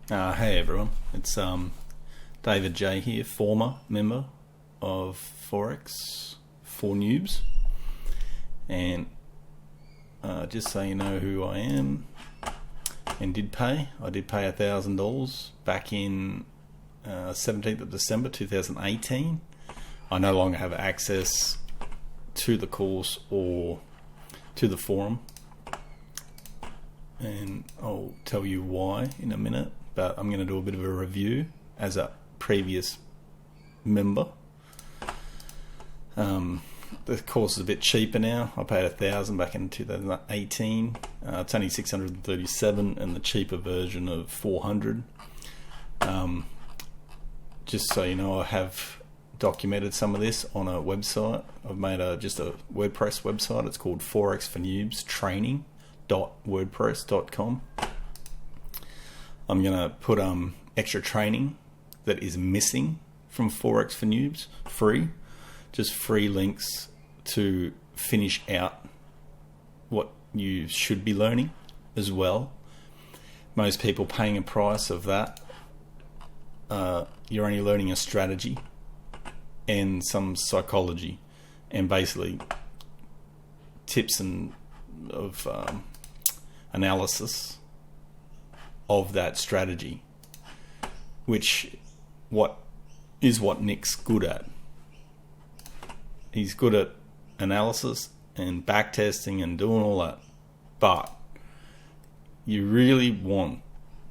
Hey everyone, it's David J here, former member of Forex4noobs, and just so you know who I am, and I did pay $1,000 back in 17th of December 2018. I no longer have access to the course or to the forum, and I'll tell you why in a minute. But I'm going to do a bit of a review as a previous member. The course is a bit cheaper now. I paid $1,000 back in 2018. It's only $637, and the cheaper version of $400. Just so you know, I have documented some of this on a website. I've made just a WordPress website. It's called Forex4noobs Training.wordpress.com. I'm going to put extra training that is missing from Forex4noobs, free. Just free links to finish out what you should be learning as well. Most people paying a price of that, you're only learning a strategy and some psychology and basically tips and of analysis of that strategy, which what Nick's good at. He's good at analysis and backtesting and doing all that, but you really want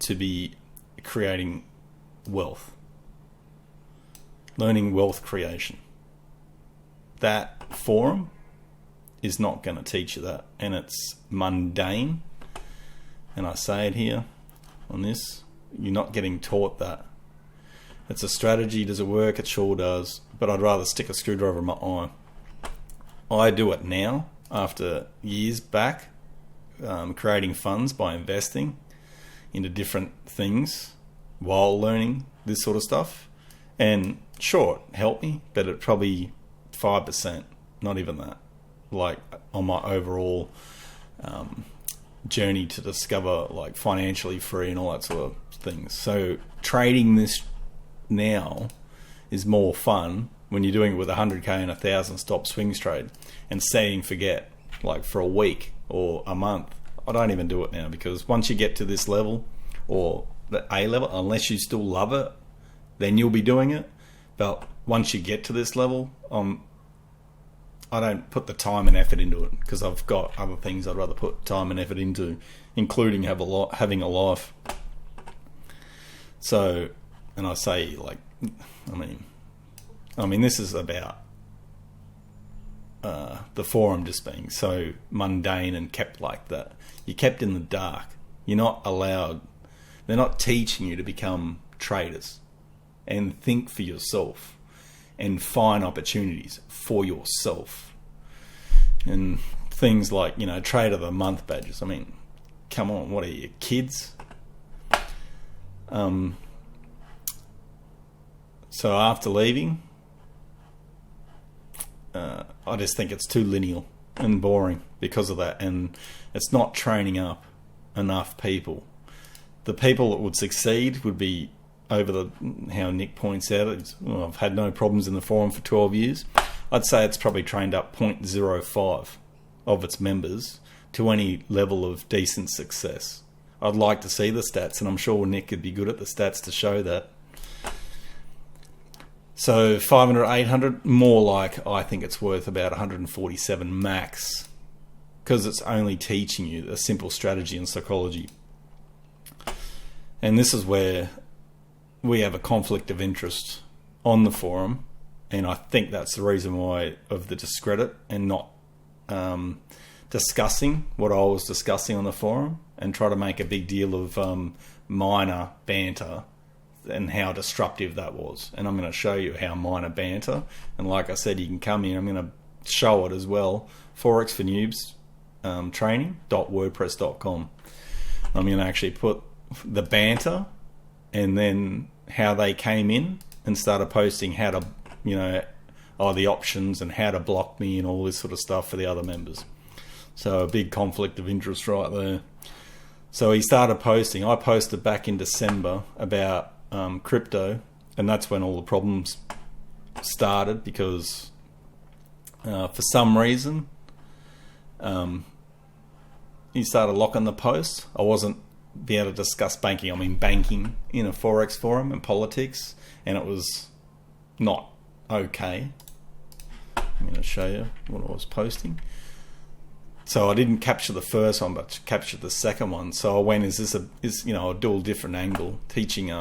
to be creating wealth, learning wealth creation. That forum is not going to teach you that, and it's mundane, and I say it here on this, you're not getting taught that. It's a strategy. Does it work? It sure does, but I'd rather stick a screwdriver in my eye. I do it now after years back, creating funds by investing into different things while learning this sort of stuff, and sure, it helped me, but it probably 5%, not even that, like on my overall journey to discover like financially free and all that sort of things. So trading this now is more fun when you're doing it with 100k and 1,000 stop swings trade and setting forget like for a week or a month. I don't even do it now, because once you get to this level or the A level, unless you still love it, then you'll be doing it. But once you get to this level, I don't put the time and effort into it, because I've got other things I'd rather put time and effort into, including having a life. So, and I say, like, I mean, this is about the forum just being so mundane and kept like that. You're kept in the dark. You're not allowed. They're not teaching you to become traders and think for yourself and find opportunities for yourself. And things like, Trade of the Month badges. I mean, come on, what are you, kids? So after leaving, I just think it's too lineal and boring because of that, and it's not training up enough people. The people that would succeed would be how Nick points out, I've had no problems in the forum for 12 years. I'd say it's probably trained up 0.05 of its members to any level of decent success. I'd like to see the stats, and I'm sure Nick could be good at the stats to show that. So 500, 800, more like, I think it's worth about 147 max, because it's only teaching you a simple strategy and psychology. And this is where we have a conflict of interest on the forum, and I think that's the reason why of the discredit and not discussing what I was discussing on the forum, and try to make a big deal of minor banter and how disruptive that was. And I'm going to show you how minor banter, and like I said, you can come in, I'm going to show it as well, Forex4noobs Training.wordpress.com. I'm going to actually put the banter and then how they came in and started posting how to, the options and how to block me and all this sort of stuff for the other members. So a big conflict of interest right there. So he started posting. I posted back in December about crypto, and that's when all the problems started, because for some reason he started locking the post. I wasn't being able to discuss banking. I mean banking in a Forex forum and politics, and it was not okay. I'm going to show you what I was posting. So I didn't capture the first one, but captured the second one. So I went, is a dual different angle, teaching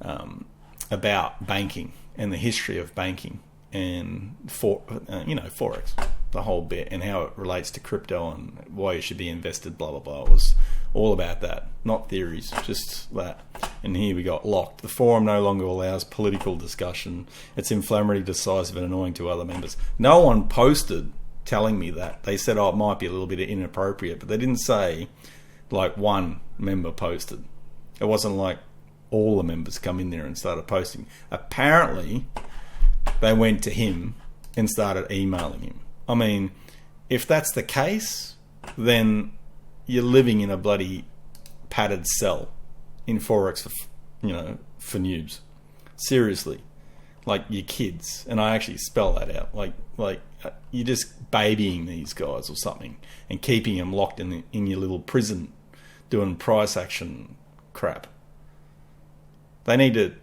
about banking and the history of banking and Forex, the whole bit, and how it relates to crypto and why you should be invested, blah blah blah. It was all about that, not theories, just that. And here we got locked. The forum no longer allows political discussion. It's inflammatory, decisive, and annoying to other members. No one posted telling me that. They said, oh, it might be a little bit inappropriate, but they didn't say like one member posted. It wasn't like all the members come in there and started posting. Apparently they went to him and started emailing him. I mean, if that's the case, then you're living in a bloody padded cell in Forex for noobs. Seriously. Like your kids. And I actually spell that out. Like you're just babying these guys or something and keeping them locked in your little prison doing price action crap. They need to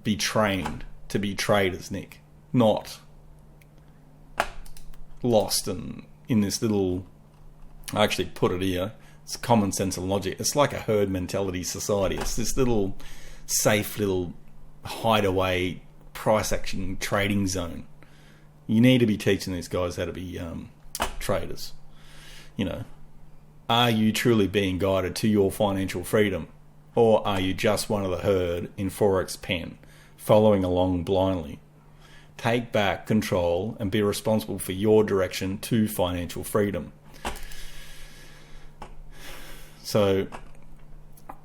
be trained to be traders, Nick, not lost in this little... I actually put it here. It's common sense and logic. It's like a herd mentality society. It's this little safe little hideaway price action trading zone. You need to be teaching these guys how to be traders. Are you truly being guided to your financial freedom, or are you just one of the herd in Forex pen, following along blindly? Take back control and be responsible for your direction to financial freedom. So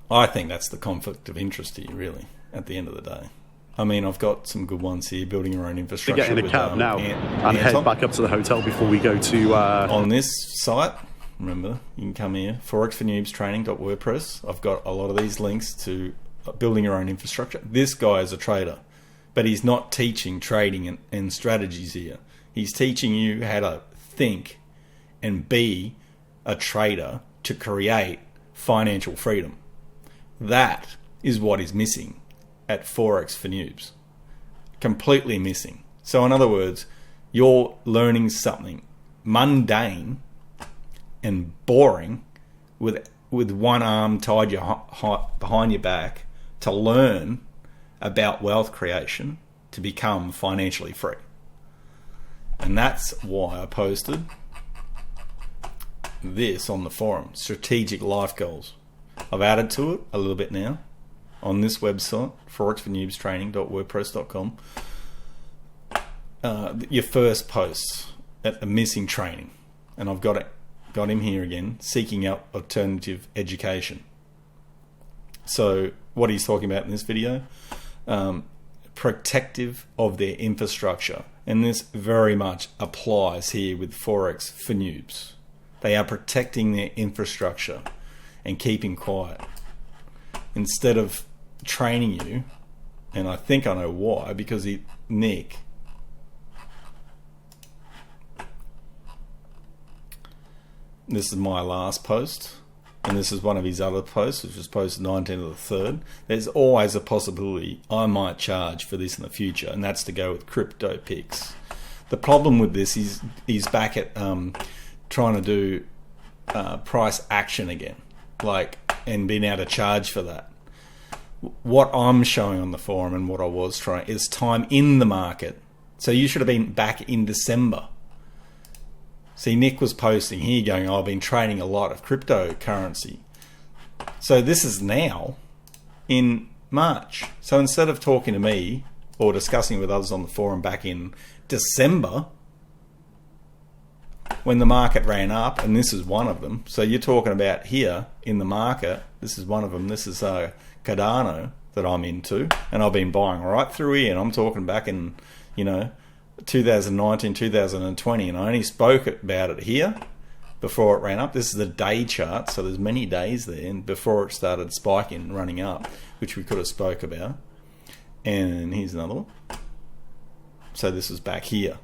I think that's the conflict of interest here, really, at the end of the day. I mean, I've got some good ones here, building your own infrastructure. Get in a cab now and head back up to the hotel before we go to... On this site, remember, you can come here, Forex4noobs Training.wordpress. I've got a lot of these links to building your own infrastructure. This guy is a trader, but he's not teaching trading and strategies here. He's teaching you how to think and be a trader to create financial freedom. That is what is missing at Forex4noobs. Completely missing. So in other words, you're learning something mundane and boring with one arm tied behind your back to learn about wealth creation to become financially free. And that's why I posted this on the forum, strategic life goals. I've added to it a little bit now on this website, Forex4noobstraining.wordpress.com. Your first posts at the missing training, and I've got him here again, seeking out alternative education. So what he's talking about in this video, protective of their infrastructure, and this very much applies here with Forex4noobs. They are protecting their infrastructure and keeping quiet instead of training you. And I think I know why, because Nick, this is my last post, and this is one of his other posts, which was posted 19th of the 3rd. There's always a possibility I might charge for this in the future, and that's to go with crypto picks. The problem with this is he's back at trying to do price action again, and being able to charge for that. What I'm showing on the forum and what I was trying is time in the market. So you should have been back in December. See, Nick was posting here going, I've been trading a lot of cryptocurrency. So this is now in March. So instead of talking to me or discussing with others on the forum back in December, when the market ran up, and this is one of them. So you're talking about here in the market, this is one of them. This is Cardano that I'm into, and I've been buying right through here, and I'm talking back in 2019, 2020, and I only spoke about it here before it ran up. This is the day chart, so there's many days there, and before it started spiking and running up, which we could have spoke about. And here's another one. So this was back here.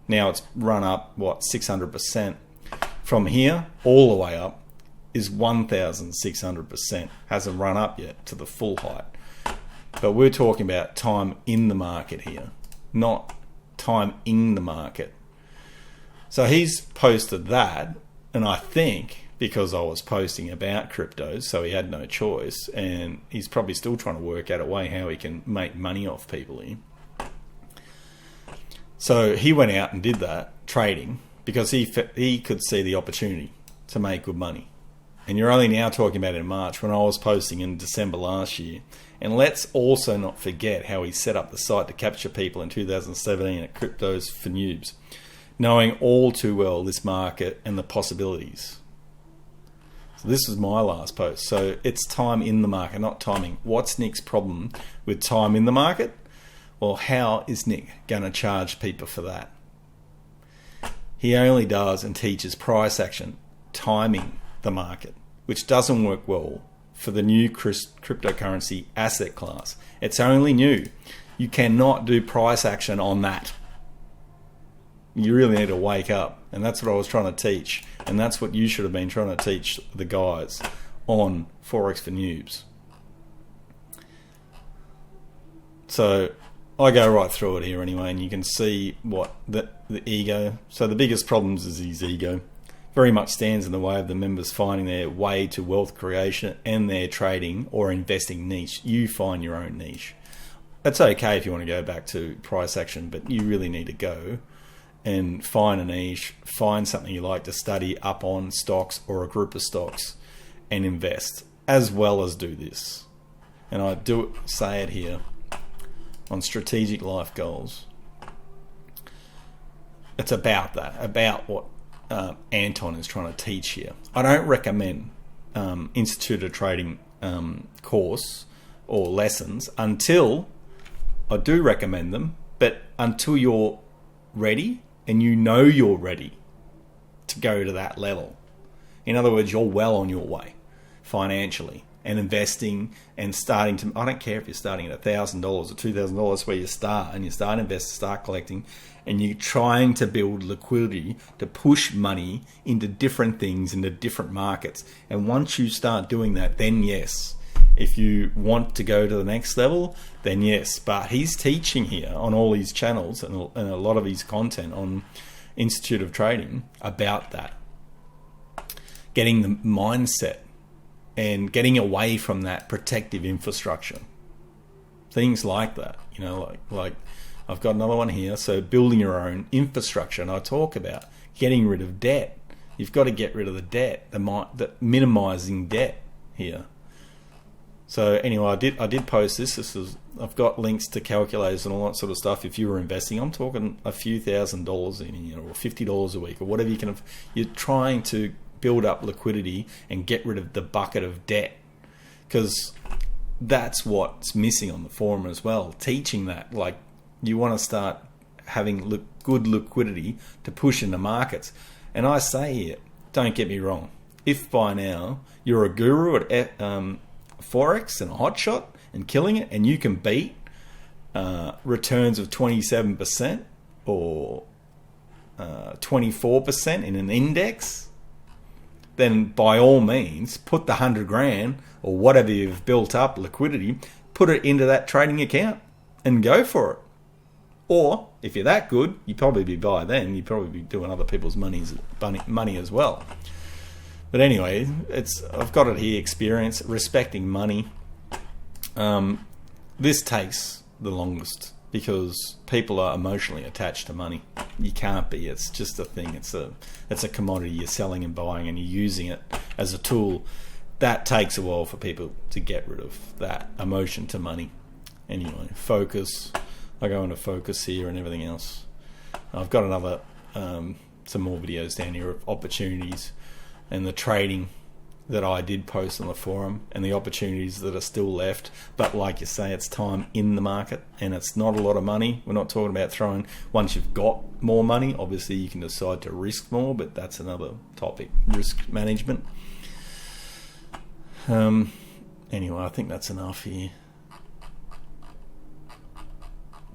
Now it's run up, what, 600%. From here all the way up is 1,600%. Hasn't run up yet to the full height. But we're talking about time in the market here, not time in the market. So he's posted that, and I think because I was posting about cryptos, so he had no choice, and he's probably still trying to work out a way how he can make money off people here. So he went out and did that trading because he could see the opportunity to make good money. And you're only now talking about it in March, when I was posting in December last year. And let's also not forget how he set up the site to capture people in 2017 at Cryptos for Noobs, knowing all too well this market and the possibilities. So this was my last post. So it's time in the market, not timing. What's Nick's problem with time in the market? Well, how is Nick going to charge people for that? He only does and teaches price action, timing the market, which doesn't work well for the new cryptocurrency asset class. It's only new. You cannot do price action on that. You really need to wake up, and that's what I was trying to teach, and that's what you should have been trying to teach the guys on Forex for Noobs. So I go right through it here anyway, and you can see what the ego. So the biggest problems is his ego. Very much stands in the way of the members finding their way to wealth creation and their trading or investing niche. You find your own niche. It's okay if you want to go back to price action, but you really need to go and find a niche, find something you like to study up on, stocks or a group of stocks, and invest, as well as do this. And I do say it here on strategic life goals. It's about that, about what Anton is trying to teach here. I don't recommend Institute of Trading course or lessons until, I do recommend them, but until you're ready and you know you're ready to go to that level. In other words, you're well on your way financially and investing and starting to, I don't care if you're starting at $1,000 or $2,000, where you start, and you start investing, start collecting, and you're trying to build liquidity to push money into different things, into different markets. And once you start doing that, then yes, if you want to go to the next level, then yes. But he's teaching here on all his channels and a lot of his content on Institute of Trading about that. Getting the mindset and getting away from that protective infrastructure. Things like that, you know, like I've got another one here. So building your own infrastructure, and I talk about getting rid of debt. You've got to get rid of the debt, the minimizing debt here. So anyway, I did post this. I've got links to calculators and all that sort of stuff. If you were investing, I'm talking a few $1,000s in, you know, or $50 a week or whatever you can. You're trying to build up liquidity and get rid of the bucket of debt, because that's what's missing on the forum as well. Teaching that, like, you want to start having good liquidity to push into markets. And I say here, don't get me wrong, if by now you're a guru at Forex and a hotshot and killing it, and you can beat returns of 27% or 24% in an index, then by all means put the 100 grand or whatever you've built up liquidity, put it into that trading account and go for it. Or if you're that good, you'd probably be by then, you'd probably be doing other people's money as well. But anyway, I've got it here, experience, respecting money. This takes the longest because people are emotionally attached to money. You can't be. It's just a thing. It's a commodity you're selling and buying, and you're using it as a tool. That takes a while for people to get rid of that emotion to money. Anyway, focus. I go into focus here and everything else. I've got another some more videos down here of opportunities and the trading that I did post on the forum and the opportunities that are still left. But like you say, it's time in the market, and it's not a lot of money. We're not talking about throwing. Once you've got more money, obviously you can decide to risk more, but that's another topic, risk management. Anyway, I think that's enough here.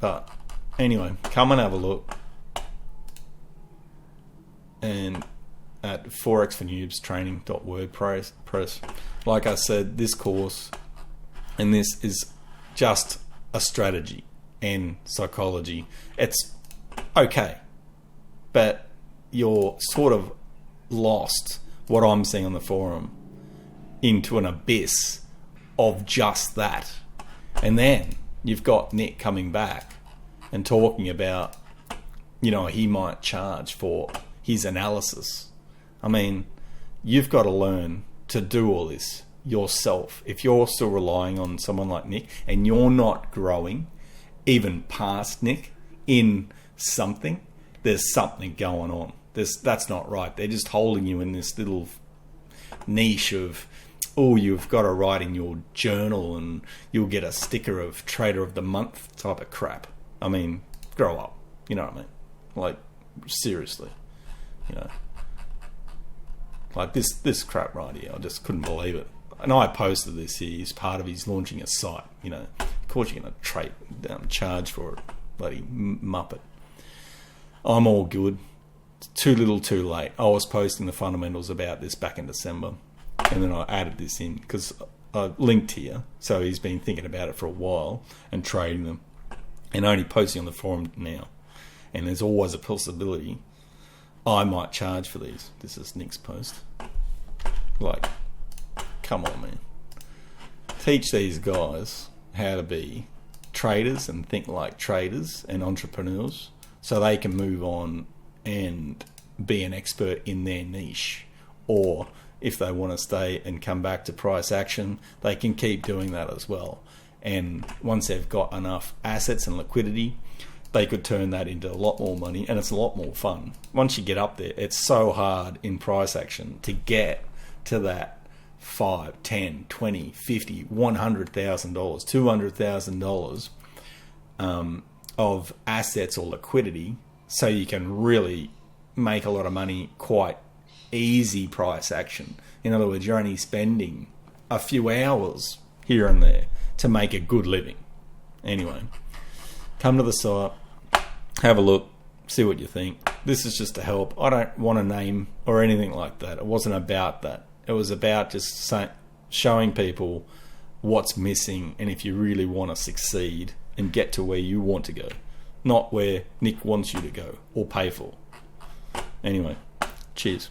But anyway, come and have a look. And at Forex4noobs Like I said, this course and this is just a strategy and psychology. It's okay, but you're sort of lost, what I'm seeing on the forum, into an abyss of just that. And then you've got Nick coming back and talking about, he might charge for his analysis. I mean, you've got to learn to do all this yourself. If you're still relying on someone like Nick and you're not growing even past Nick in something, there's something going on. That's not right. They're just holding you in this little niche of, you've got to write in your journal and you'll get a sticker of Trader of the Month type of crap. I mean, grow up. You know what I mean? Like, seriously. Like this crap right here, I just couldn't believe it. And I posted this here as part of his launching a site. Of course you're going to charge for it, bloody muppet. I'm all good. Too little, too late. I was posting the fundamentals about this back in December, and then I added this in because I linked here. So he's been thinking about it for a while and trading them, and only posting on the forum now. And there's always a possibility I might charge for these. This is Nick's post. Like, come on, man. Teach these guys how to be traders and think like traders and entrepreneurs so they can move on and be an expert in their niche. Or if they want to stay and come back to price action, they can keep doing that as well. And once they've got enough assets and liquidity, they could turn that into a lot more money, and it's a lot more fun. Once you get up there, it's so hard in price action to get to that $5, $10, $20, $50, $100,000, $200,000 of assets or liquidity, so you can really make a lot of money quite easy price action. In other words, you're only spending a few hours here and there to make a good living. Anyway, come to the site, have a look, see what you think. This is just to help. I don't want a name or anything like that. It wasn't about that. It was about just showing people what's missing, and if you really want to succeed and get to where you want to go, not where Nick wants you to go or pay for. Anyway, cheers.